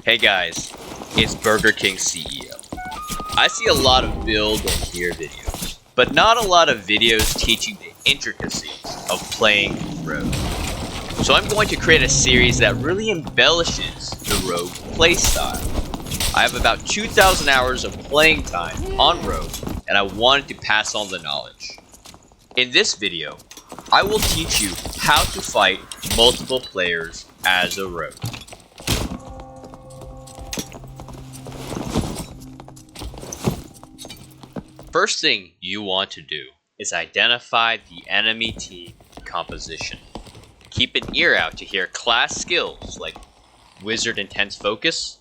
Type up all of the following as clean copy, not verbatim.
Hey guys, it's BurgerkingCEO. I see a lot of build and gear videos, but not a lot of videos teaching the intricacies of playing Rogue. So I'm going to create a series that really embellishes the Rogue playstyle. I have about 2,000 hours of playing time on Rogue, and I wanted to pass on the knowledge. In this video, I will teach you how to fight multiple players as a Rogue. First thing you want to do is identify the enemy team composition. Keep an ear out to hear class skills like Wizard Intense Focus,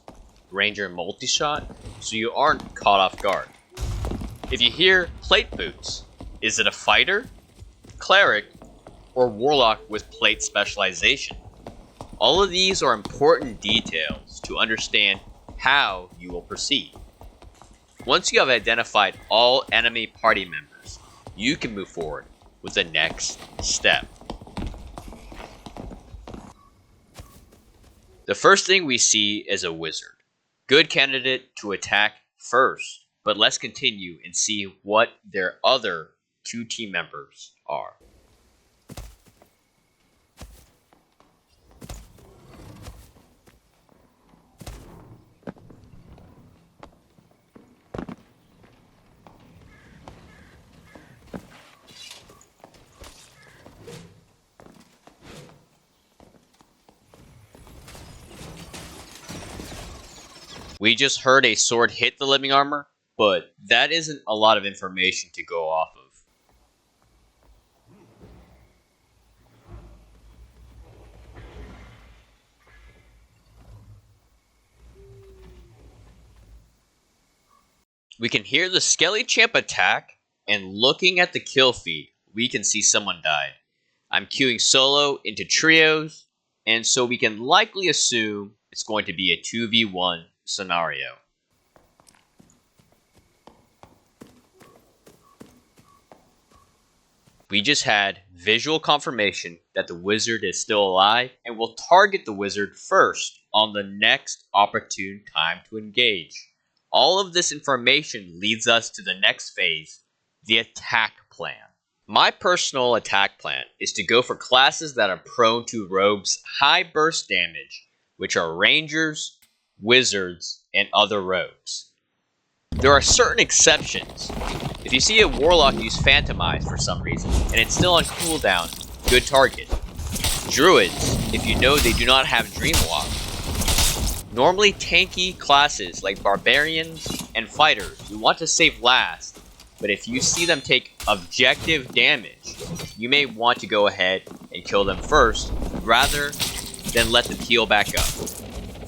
Ranger Multi-Shot, so you aren't caught off guard. If you hear Plate Boots, is it a fighter, cleric, or warlock with plate specialization? All of these are important details to understand how you will proceed. Once you have identified all enemy party members, you can move forward with the next step. The first thing we see is a wizard. Good candidate to attack first, but let's continue and see what their other two team members are. We just heard a sword hit the living armor, but that isn't a lot of information to go off of. We can hear the Skelly Champ attack, and looking at the kill feed, we can see someone died. I'm queuing solo into trios, and so we can likely assume it's going to be a 2v1 scenario. We just had visual confirmation that the wizard is still alive and will target the wizard first on the next opportune time to engage. All of this information leads us to the next phase, the attack plan. My personal attack plan is to go for classes that are prone to rogues' high burst damage, which are rangers, wizards, and other rogues. There are certain exceptions. If you see a warlock use Phantomize for some reason, and it's still on cooldown, good target. Druids, if you know they do not have Dreamwalk. Normally tanky classes like barbarians and fighters, we want to save last, but if you see them take objective damage, you may want to go ahead and kill them first, rather than let them heal back up.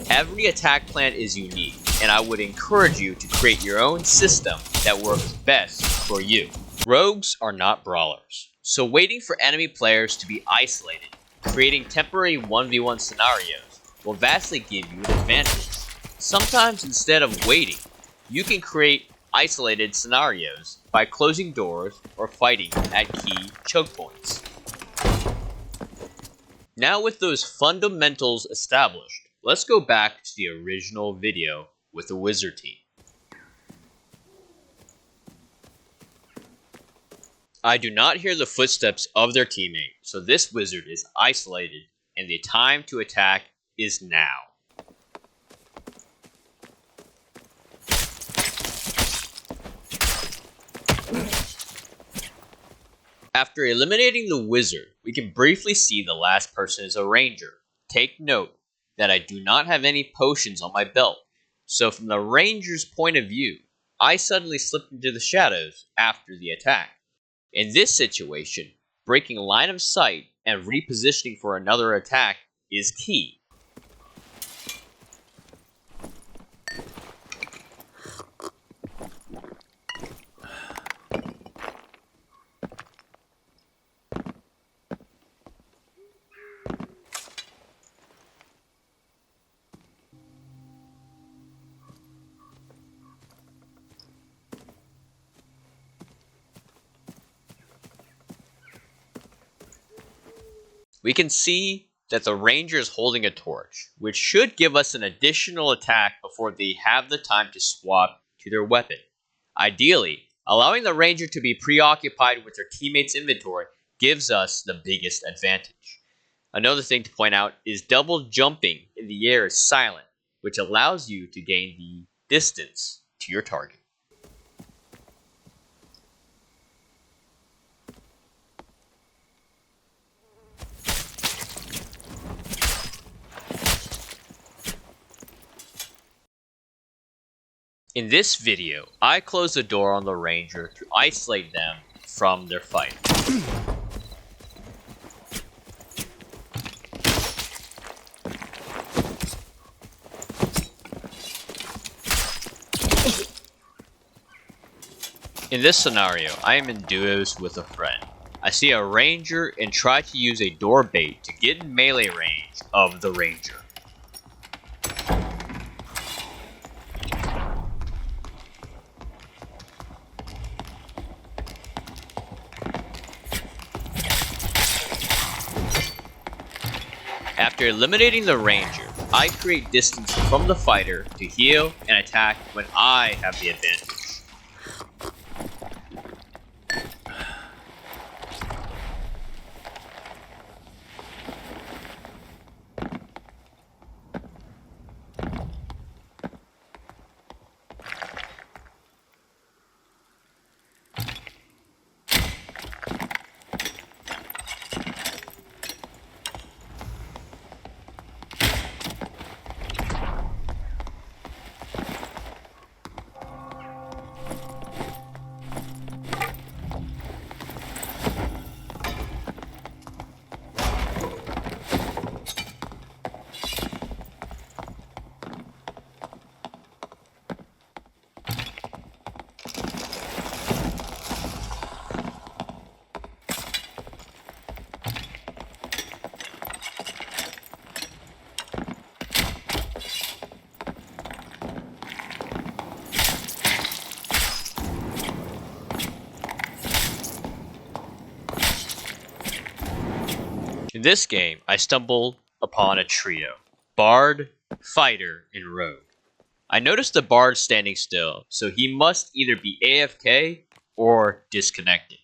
Every attack plan is unique, and I would encourage you to create your own system that works best for you. Rogues are not brawlers, so waiting for enemy players to be isolated, creating temporary 1v1 scenarios, will vastly give you an advantage. Sometimes instead of waiting, you can create isolated scenarios by closing doors or fighting at key choke points. Now with those fundamentals established, let's go back to the original video with the wizard team. I do not hear the footsteps of their teammate, so this wizard is isolated, and the time to attack is now. After eliminating the wizard, we can briefly see the last person is a ranger. Take note that I do not have any potions on my belt, so from the ranger's point of view, I suddenly slipped into the shadows after the attack. In this situation, breaking line of sight and repositioning for another attack is key. We can see that the ranger is holding a torch, which should give us an additional attack before they have the time to swap to their weapon. Ideally, allowing the ranger to be preoccupied with their teammates' inventory gives us the biggest advantage. Another thing to point out is double jumping in the air is silent, which allows you to gain the distance to your target. In this video, I close the door on the ranger to isolate them from their fight. In this scenario, I am in duos with a friend. I see a ranger and try to use a door bait to get in melee range of the ranger. After eliminating the ranger, I create distance from the fighter to heal and attack when I have the advantage. In this game, I stumble upon a trio: Bard, Fighter, and Rogue. I notice the Bard standing still, so he must either be AFK or disconnected.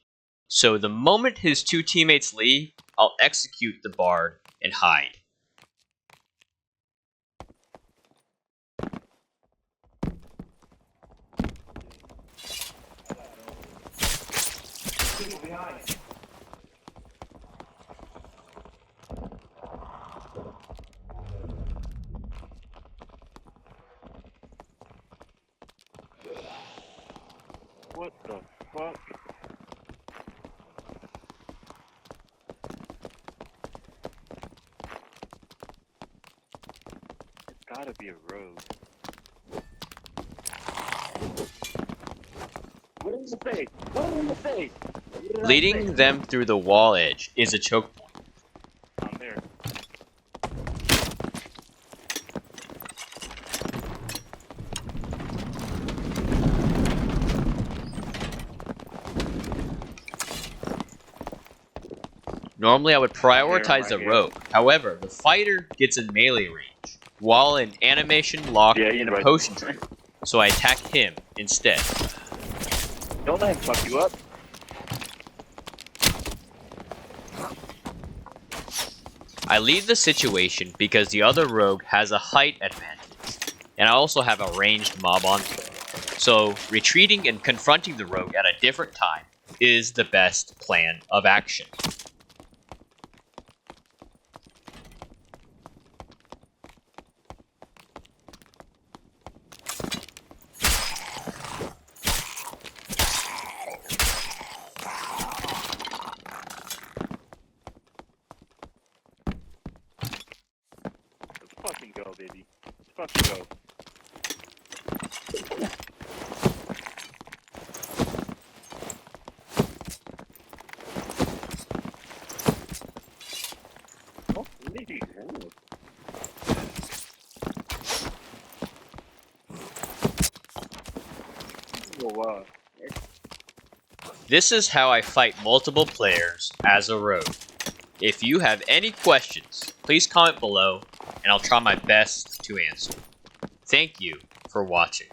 So the moment his two teammates leave, I'll execute the Bard and hide. What the fuck? It's gotta be a rogue. What did you say? What did you say? Leading them through the wall edge is a choke point. I'm there. Normally I would prioritize the rogue, however, the fighter gets in melee range, while in animation lock and potion drink, so I attack him instead. Don't let him fuck you up. I leave the situation because the other rogue has a height advantage, and I also have a ranged mob on foot, so retreating and confronting the rogue at a different time is the best plan of action. Let's fucking go, baby. Let's fucking go. Oh, lady. Oh, wow. This is how I fight multiple players as a rogue. If you have any questions, please comment below and I'll try my best to answer. Thank you for watching.